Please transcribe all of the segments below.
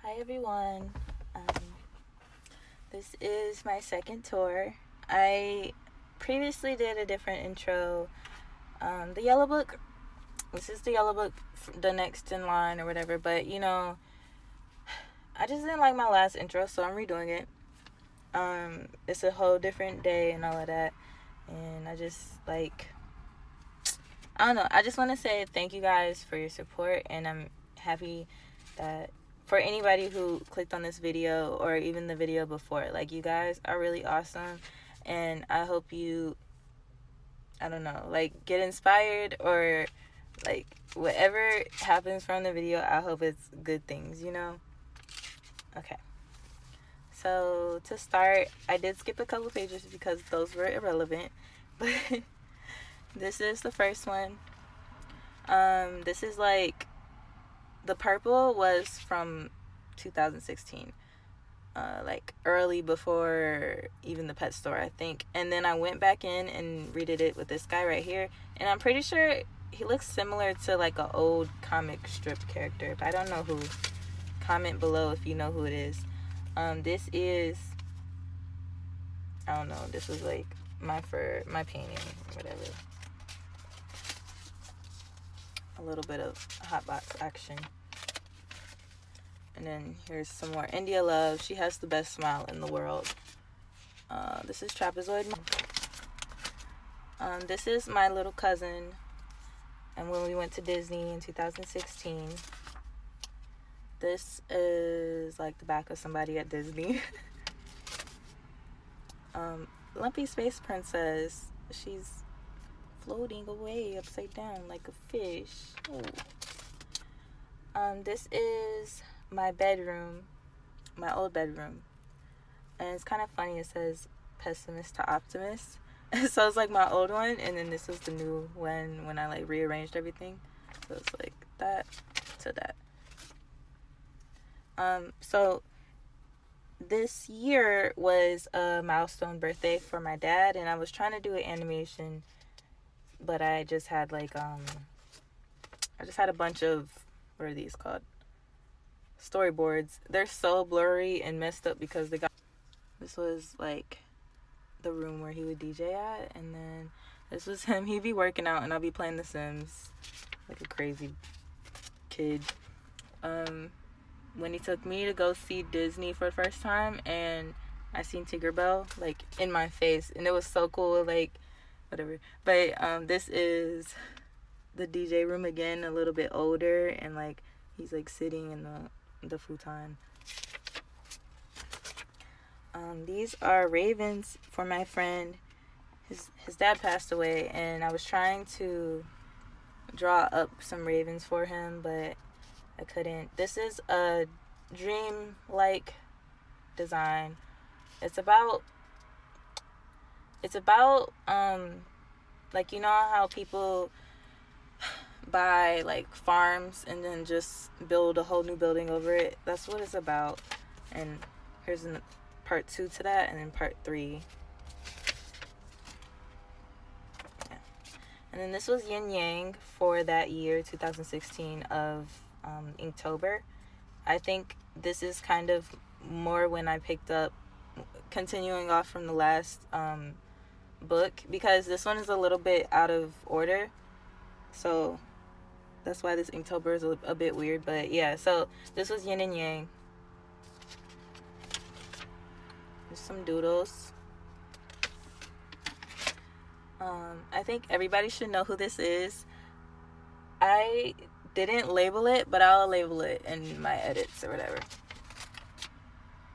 Hi everyone. This is my second tour. I previously did a different intro. The yellow book. This is the yellow book, the next in line or whatever. But I just didn't like my last intro, so I'm redoing it. It's a whole different day and all of that, and I don't know. I just want to say thank you guys for your support, and I'm happy that for anybody who clicked on this video or even the video before, you guys are really awesome, and I hope you, I don't know, get inspired, or whatever happens from the video, I hope it's good things, Okay. So to start, I did skip a couple pages because those were irrelevant, but this is the first one. This is the purple was from 2016, early before even the pet store, I think. And then I went back in and redid it with this guy right here, and I'm pretty sure he looks similar to an old comic strip character, but I don't know who. Comment below if you know who it is. This is, I don't know, this was my painting or whatever. A little bit of hotbox action. And then here's some more India Love. She has the best smile in the world. This is Trapezoid. This is my little cousin, and when we went to Disney in 2016. This is the back of somebody at Disney. Lumpy Space Princess. She's floating away upside down like a fish. Oh. This is my bedroom, my old bedroom, and it's kind of funny. It says pessimist to optimist. So it's my old one, and then this was the new one when I rearranged everything. So it's that to that. So this year was a milestone birthday for my dad, and I was trying to do an animation, but I just had a bunch of, what are these called? Storyboards. They're so blurry and messed up because this was the room where he would DJ at, and then this was him. He'd be working out and I'll be playing The Sims like a crazy kid. When he took me to go see Disney for the first time, and I seen Tinkerbell in my face, and it was so cool, whatever. But this is the DJ room again, a little bit older, and he's sitting in the futon. These are ravens for my friend. His dad passed away, and I was trying to draw up some ravens for him, but I couldn't. This is a dream-like design. It's about you know how people buy farms and then just build a whole new building over it? That's what it's about. And here's part 2 to that, and then part 3. Yeah. And then this was Yin Yang for that year, 2016, of Inktober. I think this is kind of more when I picked up, continuing off from the last book, because this one is a little bit out of order, so that's why this Inktober is a bit weird. But yeah, so this was Yin and Yang. There's some doodles. I think everybody should know who this is. I didn't label it, but I'll label it in my edits or whatever.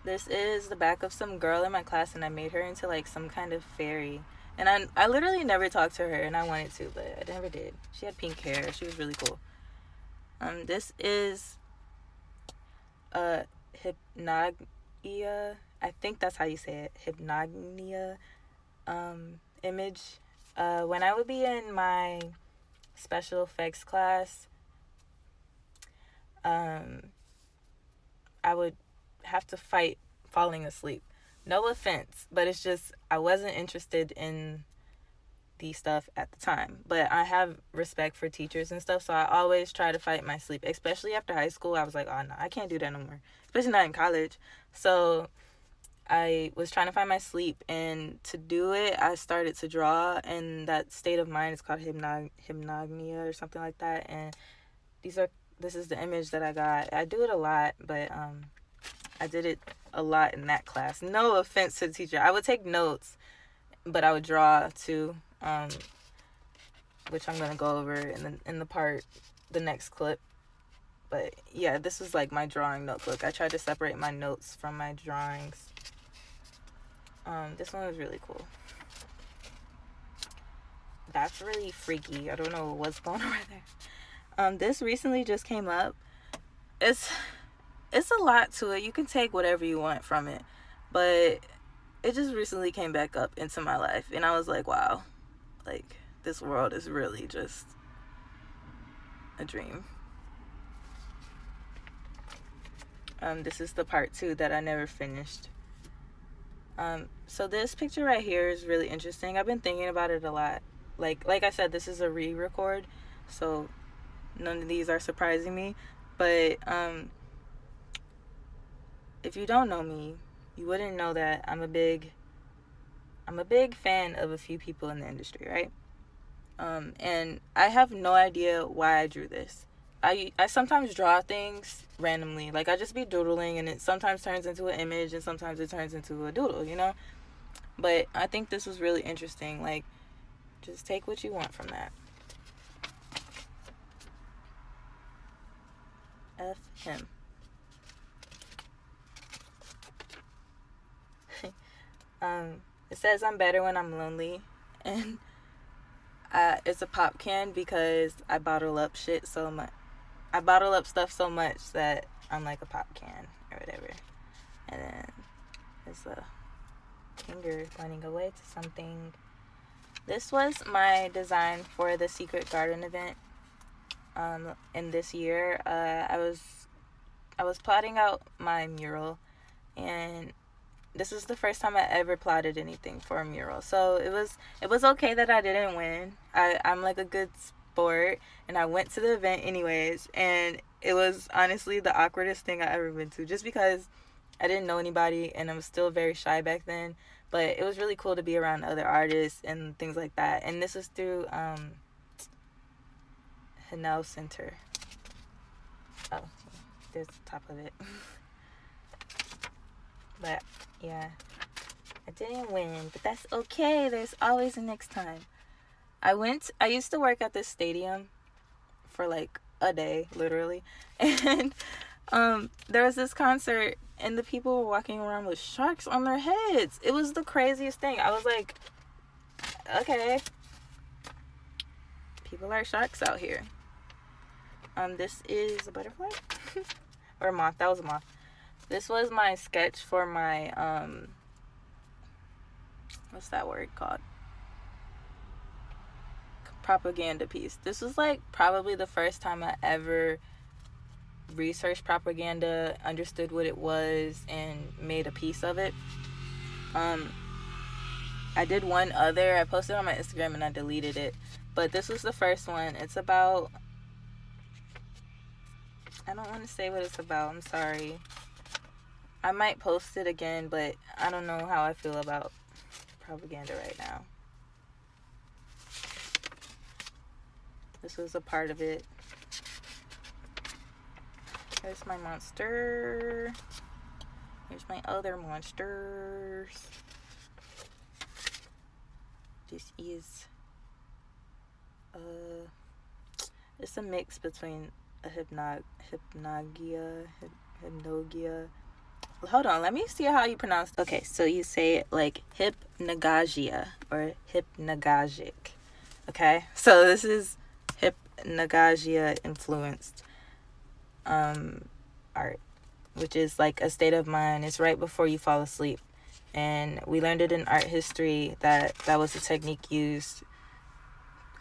This is the back of some girl in my class, and I made her into some kind of fairy. And I literally never talked to her, and I wanted to, but I never did. She had pink hair. She was really cool. This is Hypnagogia. I think that's how you say it. Hypnagogia image. When I would be in my special effects class, I would have to fight falling asleep. No offense, but it's just I wasn't interested in the stuff at the time. But I have respect for teachers and stuff, so I always try to fight my sleep, especially after high school. I was like, oh no, I can't do that no more, especially not in college. So I was trying to find my sleep, and to do it, I started to draw, and that state of mind is called hypnomania or something like that. And this is the image that I got. I do it a lot, but I did it a lot in that class. No offense to the teacher. I would take notes, but I would draw too, which I'm gonna go over in the next clip. But yeah, this was like my drawing notebook. I tried to separate my notes from my drawings. This one was really cool. That's really freaky. I don't know what's going on right there. This recently just came up. It's a lot to it. You can take whatever you want from it, but it just recently came back up into my life, and I was like, wow, like this world is really just a dream. This is the part 2 that I never finished. So this picture right here is really interesting. I've been thinking about it a lot. Like I said, this is a re-record, so none of these are surprising me. But if you don't know me, you wouldn't know that I'm a big fan of a few people in the industry, right? And I have no idea why I drew this. I sometimes draw things randomly. Like, I just be doodling, and it sometimes turns into an image, and sometimes it turns into a doodle, you know? But I think this was really interesting. Like, just take what you want from that. F him. It says I'm better when I'm lonely, and it's a pop can because I bottle up shit so much. I bottle up stuff so much that I'm like a pop can or whatever. And then there's a finger pointing away to something. This was my design for the Secret Garden event. In this year, I was plotting out my mural, and this is the first time I ever plotted anything for a mural. So it was okay that I didn't win. I'm like a good sport, and I went to the event anyways, and it was honestly the awkwardest thing I ever been to, just because I didn't know anybody and I was still very shy back then. But it was really cool to be around other artists and things like that. And this is through Hanel Center. Oh, there's the top of it. But yeah, I didn't win, but that's okay. There's always a next time. I used to work at this stadium for like a day, literally. And there was this concert, and the people were walking around with sharks on their heads. It was the craziest thing. I was like, okay, people are sharks out here. This is a butterfly or a moth. That was a moth. This was my sketch for my what's that word called? Propaganda piece. This was like probably the first time I ever researched propaganda, understood what it was, and made a piece of it. I did one other. I posted on my Instagram and I deleted it, but this was the first one. It's about, I don't want to say what it's about. I'm sorry. I might post it again, but I don't know how I feel about propaganda right now. This was a part of it. There's my monster. Here's my other monsters. This is it's a mix between a hypnagia. Hold on, let me see how you pronounce it. Okay, so you say it like hypnagogia or hypnagogic. Okay, so this is hypnagogia influenced art, which is like a state of mind. It's right before you fall asleep, and we learned it in art history that was a technique used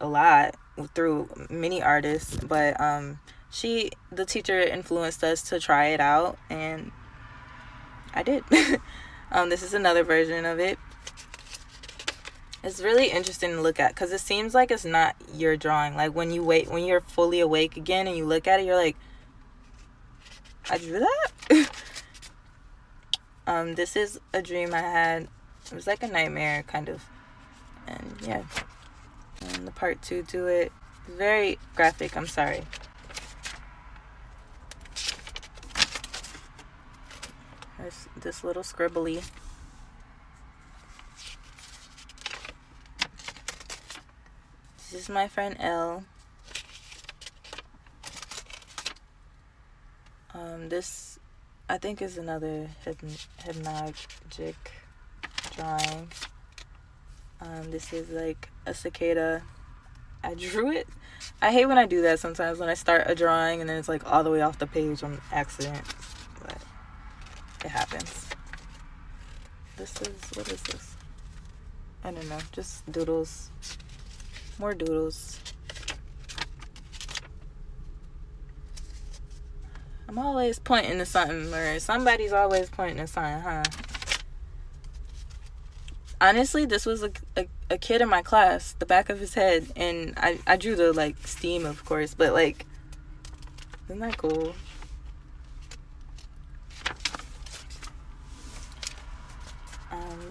a lot through many artists. But the teacher influenced us to try it out, and I did. This is another version of it. It's really interesting to look at because it seems like it's not your drawing. Like when you're fully awake again and you look at it, you're like, I drew that? This is a dream I had. It was like a nightmare, kind of. And yeah. And the part 2 to it. Very graphic, I'm sorry. There's this little scribbly. This is my friend Elle. This I think is another hypnagogic drawing. This is like a cicada. I drew it. I hate when I do that sometimes, when I start a drawing and then it's like all the way off the page on accident. But it happens. What is this? I don't know, just doodles. More doodles. I'm always pointing to something, or somebody's always pointing to something, huh? Honestly, this was a kid in my class, the back of his head, and I drew the, like, steam, of course, but, like, isn't that cool?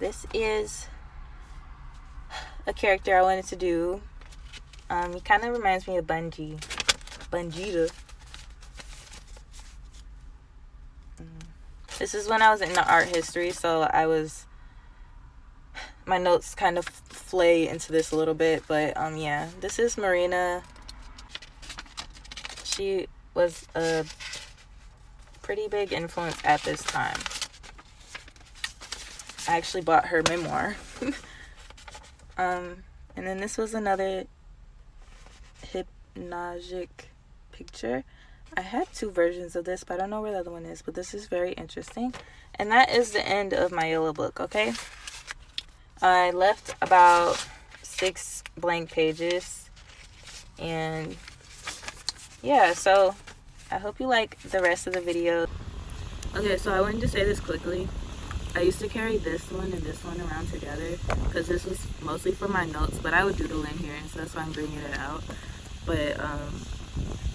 This is a character I wanted to do. He kind of reminds me of Bungita. This is when I was in the art history, so my notes kind of flay into this a little bit, but yeah, this is Marina. She was a pretty big influence at this time. I actually bought her memoir. And then this was another hypnagogic picture. I had 2 versions of this, but I don't know where the other one is, but this is very interesting. And that is the end of my yellow book, okay? I left about 6 blank pages. And yeah, so I hope you like the rest of the video. Okay, so I wanted to say this quickly. I used to carry this one and this one around together because this was mostly for my notes, but I would doodle in here, and so that's why I'm bringing it out. But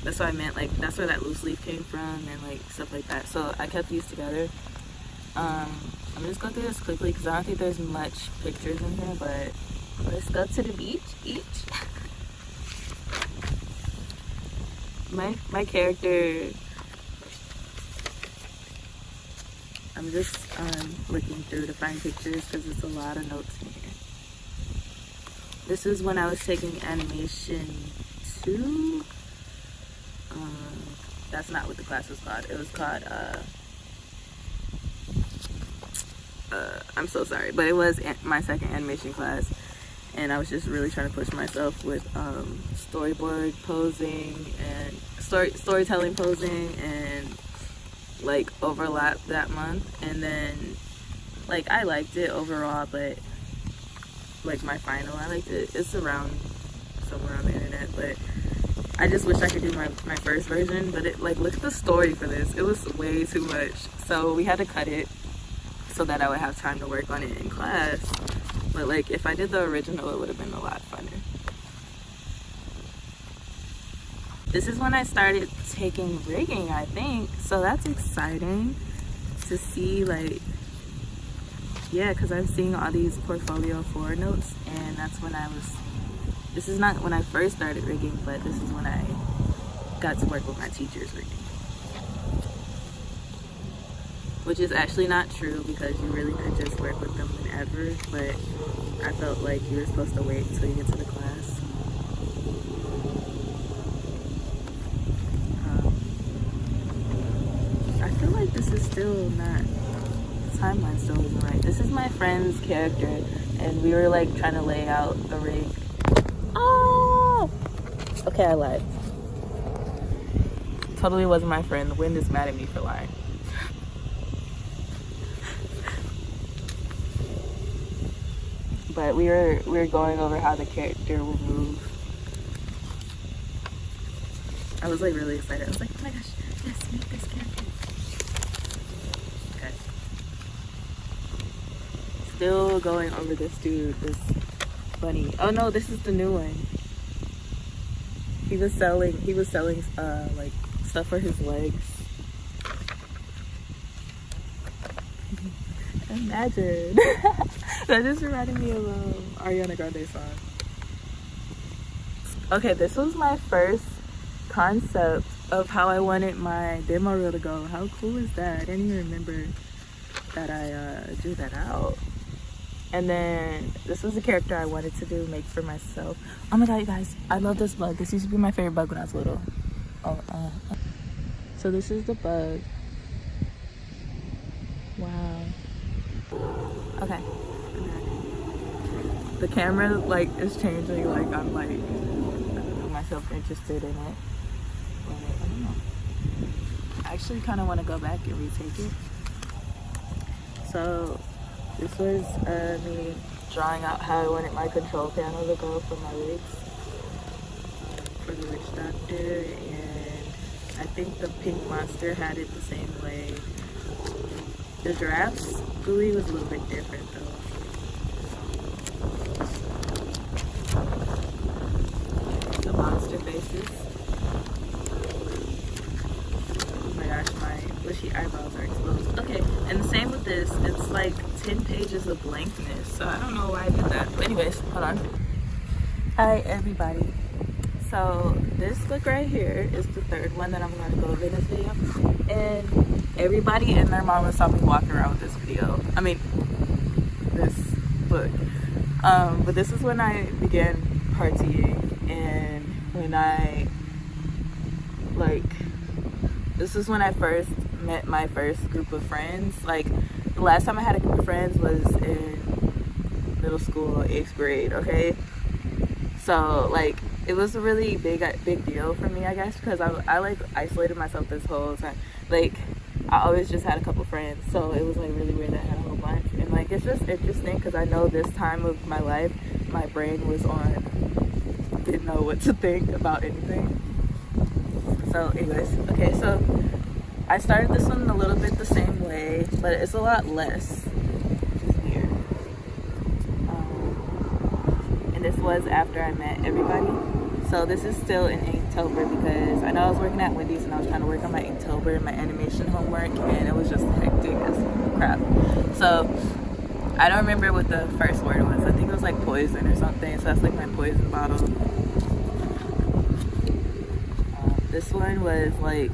that's what I meant, like, that's where that loose leaf came from and, like, stuff like that. So I kept these together. I'm just going through this quickly because I don't think there's much pictures in here, but let's go to the beach. My character, I'm just looking through to find pictures because it's a lot of notes in here. This is when I was taking animation 2. That's not what the class was called. It was called, I'm so sorry, but it was my second animation class, and I was just really trying to push myself with storyboard posing and storytelling posing and like overlap that month. And then like I liked it overall, but like my final, I liked it. It's around somewhere on the internet, but I just wish I could do my first version. But it, like, look at the story for this. It was way too much, so we had to cut it so that I would have time to work on it in class. But like if I did the original, it would have been a lot funner. This is when I started taking rigging, I think, so that's exciting to see. Like, yeah, because I'm seeing all these portfolio 4 notes, and that's when this is not when I first started rigging, but this is when I got to work with my teacher's rigging. Which is actually not true, because you really could just work with them whenever, but I felt like you were supposed to wait until you get to the class. I feel like this is still not, the timeline still isn't right. This is my friend's character, and we were like trying to lay out a rig. Oh! Okay, I lied. Totally wasn't my friend. The wind is mad at me for lying. But we were going over how the character will move. I was like really excited. I was like, oh my gosh, yes, meet this character. Okay. Still going over this dude, this funny. Oh no, this is the new one. He was selling like stuff for his legs. Imagine. That just reminded me of Ariana Grande song. Okay, this was my first concept of how I wanted my demo reel to go. How cool is that? I didn't even remember that I drew that out. And then this was a character I wanted to make for myself. Oh my god, you guys, I love this bug. This used to be my favorite bug when I was little. So this is the bug. Wow. Okay. The camera like is changing, like I'm like myself interested in it. But I don't know. I actually kind of want to go back and retake it. So this was me drawing out how I wanted my control panel to go for my wigs, for the witch doctor, and I think the pink monster had it the same way. The giraffe's gooey was a little bit different though. The monster faces. Oh my gosh, my bushy eyebrows are exposed. Okay, and the same with this. It's like 10 pages of blankness, so I don't know why I did that. But anyways, hold on. Hi everybody. So this book right here is the third one that I'm going to go over in this video. And everybody and their mama saw me walk around with this video. I mean, this book. But this is when I began partying, and when I, this is when I first met my first group of friends. Like, the last time I had a group of friends was in middle school, 8th grade, okay? So, like, it was a really big deal for me, I guess, because I like isolated myself this whole time. Like, I always just had a couple friends, so it was like really weird that I had a whole bunch. And like, it's just interesting because I know this time of my life, my brain was didn't know what to think about anything. So anyways, okay, so I started this one a little bit the same way, but it's a lot less, which is weird. And this was after I met everybody. So this is still in Inktober because I know I was working at Wendy's and I was trying to work on my Inktober and my animation homework, and it was just hectic as crap. So I don't remember what the first word was. I think it was like poison or something. So that's like my poison bottle. This one was like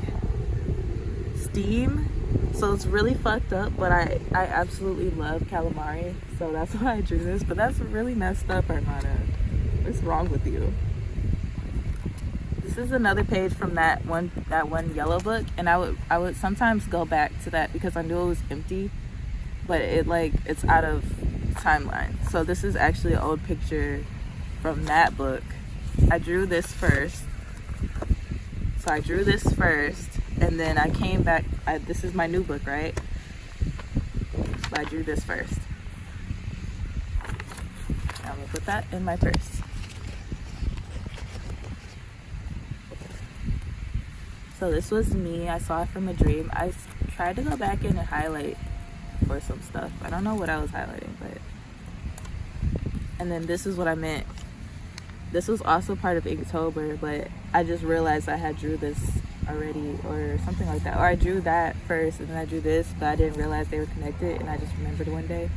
steam. So it's really fucked up, but I absolutely love calamari. So that's why I drew this. But that's really messed up, Armana. What's wrong with you? This is another page from that one yellow book, and I would sometimes go back to that because I knew it was empty, but it's out of timeline. So this is actually an old picture from that book. I drew this first. So I drew this first, and then I came back. This is my new book, right? So I drew this first. I'm gonna put that in my purse. So this was me. I saw it from a dream. I tried to go back in and highlight for some stuff. I don't know what I was highlighting, but... And then this is what I meant. This was also part of Inktober, but I just realized I had drew this already or something like that. Or I drew that first and then I drew this, but I didn't realize they were connected, and I just remembered one day.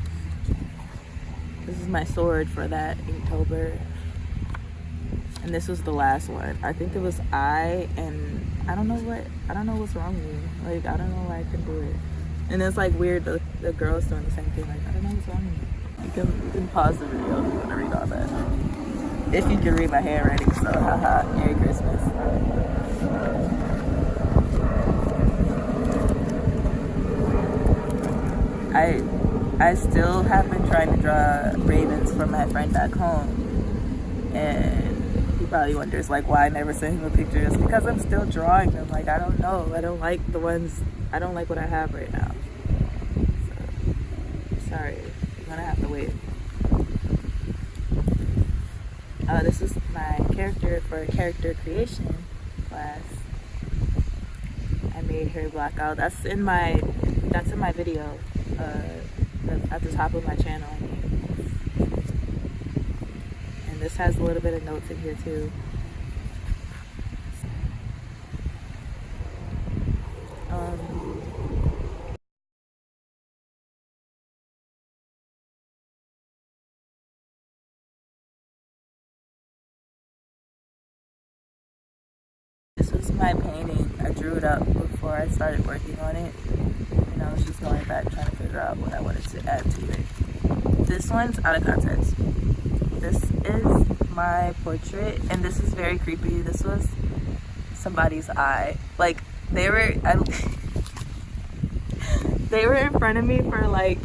This is my sword for that Inktober. And this was the last one. I think it was and I don't know what's wrong with me. Like, I don't know why I couldn't do it. And it's like weird, the girl's doing the same thing. Like, I don't know what's wrong with me. You can pause the video if you want to read all that. If you can read my handwriting, so haha, Merry Christmas. I still have been trying to draw ravens for my friend back home. And he probably wonders like why I never sent him a picture. It's because I'm still drawing them. Like, I don't know. I don't like what I have right now. So, sorry. I'm gonna have to wait. This is my character for character creation class. I made her black out. That's in my video at the top of my channel. this has a little bit of notes in here too. This was my painting. I drew it up before I started working on it, and I was just going back trying to figure out what I wanted to add to it. This one's out of context. This is my portrait, and this is very creepy. This was somebody's eye. Like, they were in front of me for like,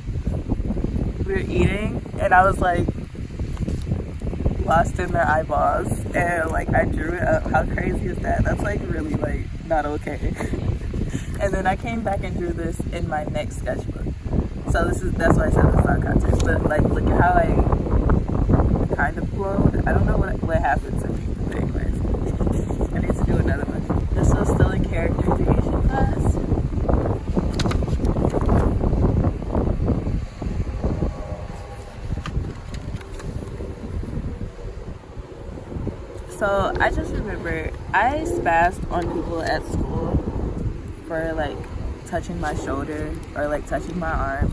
we were eating, and I was like lost in their eyeballs, and like I drew it up. How crazy is that? That's like really like not okay. And then I came back and drew this in my next sketchbook. So that's why I said it's not context. But like, look at how I kind of glowed. I don't know what happened to me, but anyways, I need to do another one. This was still in character creation class. So I just remember I spazzed on people at school for like touching my shoulder or like touching my arm,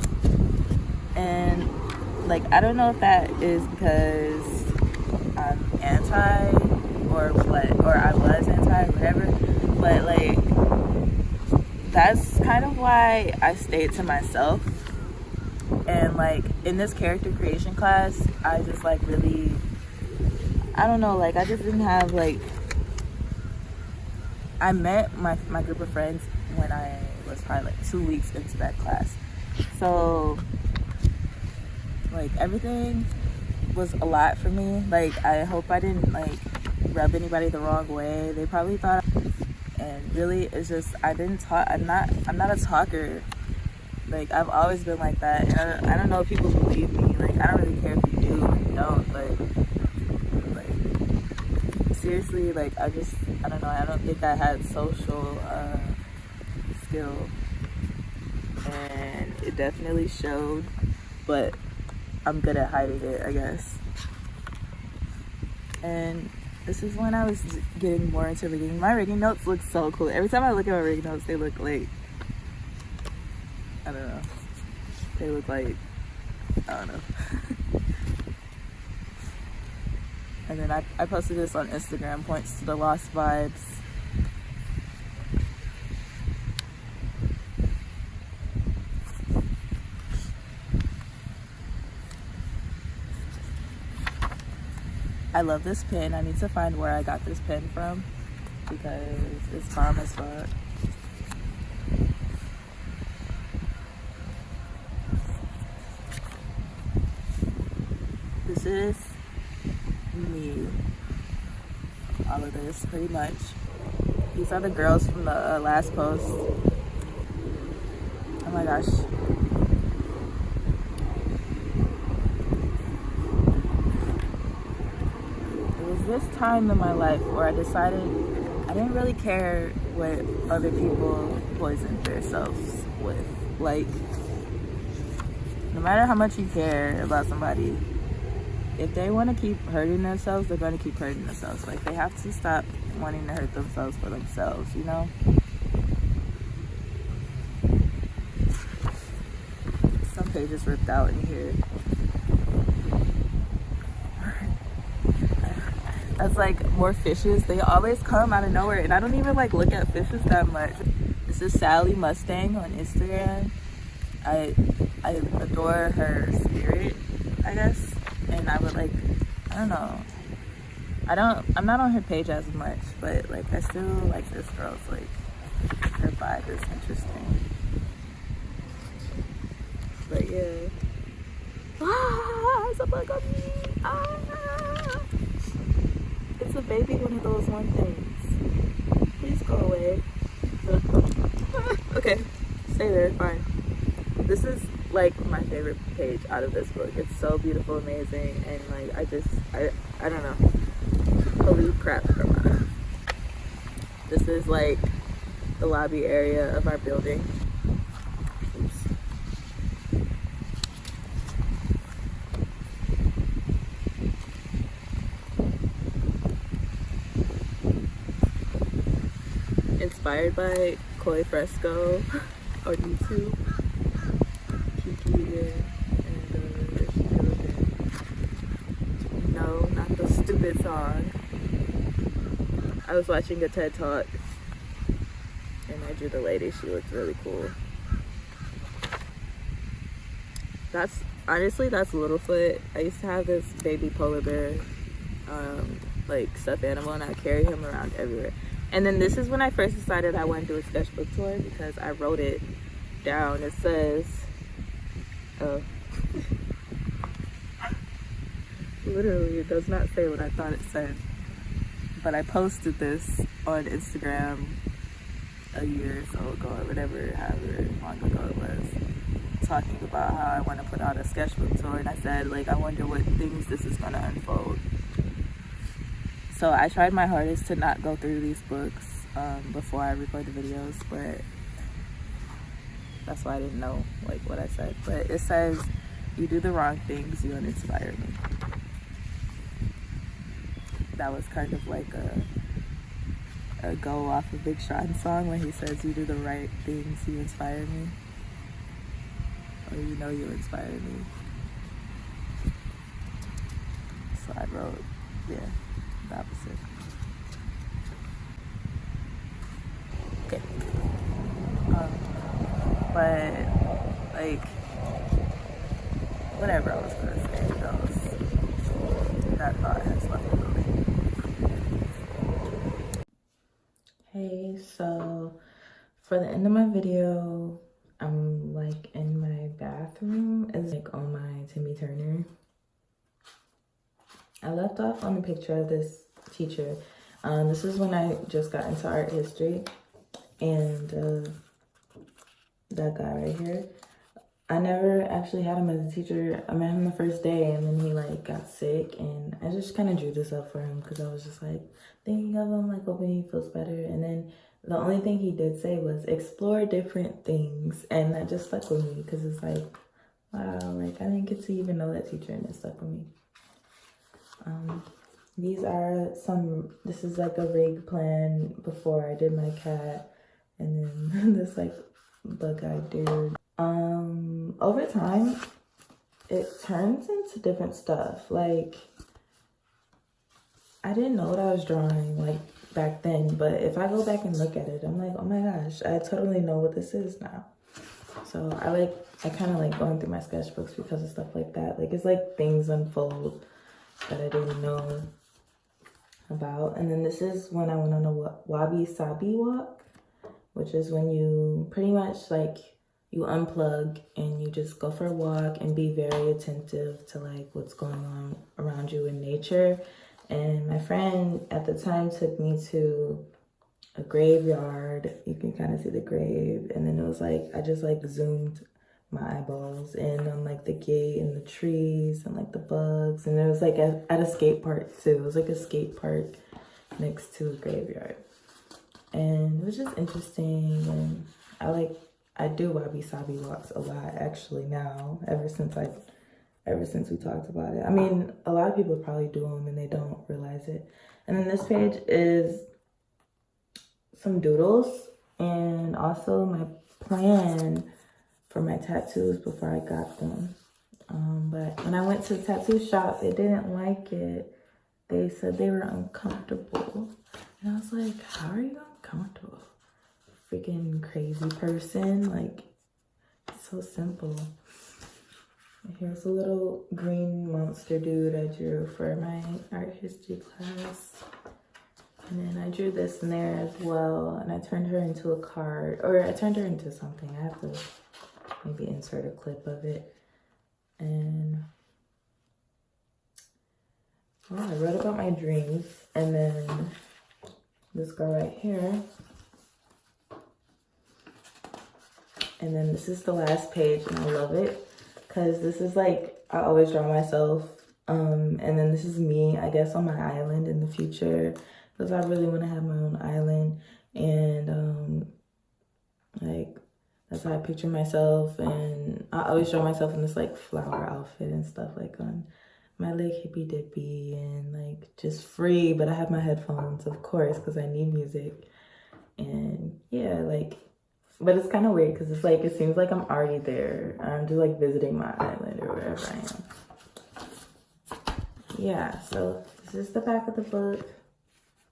and like I don't know if that is because I'm anti or what, or I was anti or whatever, but like that's kind of why I stayed to myself. And like in this character creation class, I just like really, I don't know, like I just didn't have like, I met my group of friends when I was probably like 2 weeks into that class. So like everything was a lot for me. Like I hope I didn't like rub anybody the wrong way. They probably thought, and really it's just I didn't talk. I'm not a talker. Like I've always been like that, and I don't know if people believe me. Like I don't really care if you do or you don't, but like seriously, like I don't know, I don't think I had social skill, and it definitely showed, but I'm good at hiding it, I guess. And this is when I was getting more into rigging. My rigging notes look so cool. Every time I look at my rigging notes, they look like, I don't know, they look like, I don't know. And then I posted this on Instagram, points to the lost vibes. I love this pen. I need to find where I got this pen from because it's bomb as fuck. This is me. All of this, pretty much. These are the girls from the last post. Oh my gosh. It was this time in my life where I decided I didn't really care what other people poisoned themselves with. Like, no matter how much you care about somebody, if they want to keep hurting themselves, they're going to keep hurting themselves. Like, they have to stop wanting to hurt themselves for themselves, you know? Some pages ripped out in here. That's like more fishes. They always come out of nowhere, and I don't even like look at fishes that much. This is Sally Mustang on Instagram. I adore her spirit, I guess. And I would like, I don't know, I'm not on her page as much, but like I still like this girl's, like, her vibe is interesting. But yeah. Ah, it's a bug on me. Ah, it's a baby one of those one things. Please go away. Okay, stay there, fine. This is like my favorite page out of this book. It's so beautiful, amazing, and like I don't know. Holy crap, grandma. This is like the lobby area of our building. Oops. inspired by Koi Fresco on YouTube. Kiki and no, not the stupid song. I was watching a TED Talk and I drew the lady. She looked really cool. That's honestly, that's Littlefoot. I used to have this baby polar bear like stuffed animal, and I carry him around everywhere. And then this is when I first decided I wanted to do a sketchbook tour, because I wrote it down. It says, oh, literally it does not say what I thought it said, but I posted this on Instagram a year or so ago, or whatever, however long ago it was, talking about how I want to put out a sketchbook tour. And I said, like, I wonder what things this is gonna unfold. So I tried my hardest to not go through these books before I record the videos, but that's why I didn't know like what I said. But it says, you do the wrong things, you uninspire me. That was kind of like a go off of Big Sean's song when he says, you do the right things, you inspire me. Or you know you inspire me. So I wrote, yeah, the opposite. Okay. But like, whatever I was gonna say, that thought has left me already. Hey, so for the end of my video, I'm like in my bathroom. It's like on my Timmy Turner. I left off on a picture of this teacher. This is when I just got into art history, and that guy right here, I never actually had him as a teacher. I met him the first day, and then he like got sick, and I just kind of drew this up for him because I was just like thinking of him, like hoping he feels better. And then the only thing he did say was explore different things, and that just stuck with me because it's like, wow, like I didn't get to even know that teacher, and it stuck with me. These are this is like a rig plan before I did my cat, and then this like bug-eyed dude. Over time, it turns into different stuff. Like, I didn't know what I was drawing like back then, but if I go back and look at it, I'm like, oh my gosh, I totally know what this is now. So I kind of like going through my sketchbooks because of stuff like that. Like, it's like things unfold that I didn't know about. And then this is when I went on a wabi-sabi walk, which is when you pretty much like you unplug and you just go for a walk and be very attentive to like what's going on around you in nature. And my friend at the time took me to a graveyard. You can kind of see the grave, and then it was like I just like zoomed my eyeballs in on like the gate and the trees and like the bugs. And it was like at a skate park too. It was like a skate park next to a graveyard, and it was just interesting. And I do wabi-sabi walks a lot actually now, ever since we talked about it. I mean, a lot of people probably do them and they don't realize it. And then this page is some doodles and also my plan for my tattoos before I got them. But when I went to the tattoo shop, they didn't like it. They said they were uncomfortable. And I was like, how are you uncomfortable? Freaking crazy person. Like, it's so simple. Here's a little green monster dude I drew for my art history class. And then I drew this in there as well. And I turned her into a card. Or I turned her into something. I have to maybe insert a clip of it. And well, I wrote about my dreams. And then this girl right here. And then this is the last page, and I love it because this is like, I always draw myself. And then this is me, I guess, on my island in the future, because I really want to have my own island. And like, that's how I picture myself. And I always draw myself in this like flower outfit and stuff, like on my like hippy dippy and like just free. But I have my headphones, of course, because I need music. And yeah, like, but it's kind of weird because it's like, it seems like I'm already there. I'm just like visiting my island or wherever I am. Yeah, so this is the back of the book,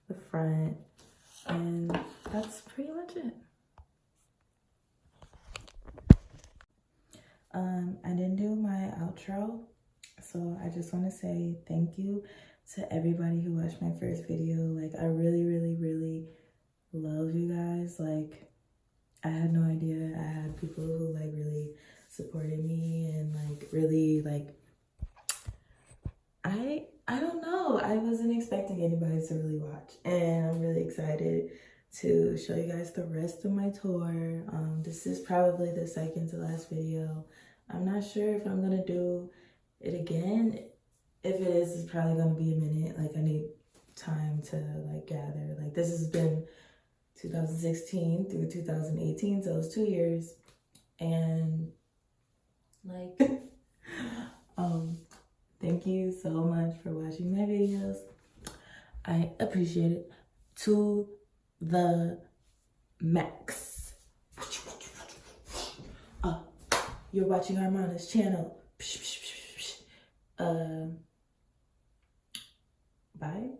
the front, and that's pretty much it. I didn't do my outro, so I just want to say thank you to everybody who watched my first video. Like, I really, really, really love you guys. Like, I had no idea I had people who like really supported me and like really like, I don't know, I wasn't expecting anybody to really watch, and I'm really excited to show you guys the rest of my tour. This is probably the second to last video. I'm not sure if I'm gonna do it again. If it is, it's probably gonna be a minute. Like, I need time to like gather. Like, this has been 2016 through 2018, so it's 2 years. And like, thank you so much for watching my videos. I appreciate it to the max. You're watching Armana's channel. Bye.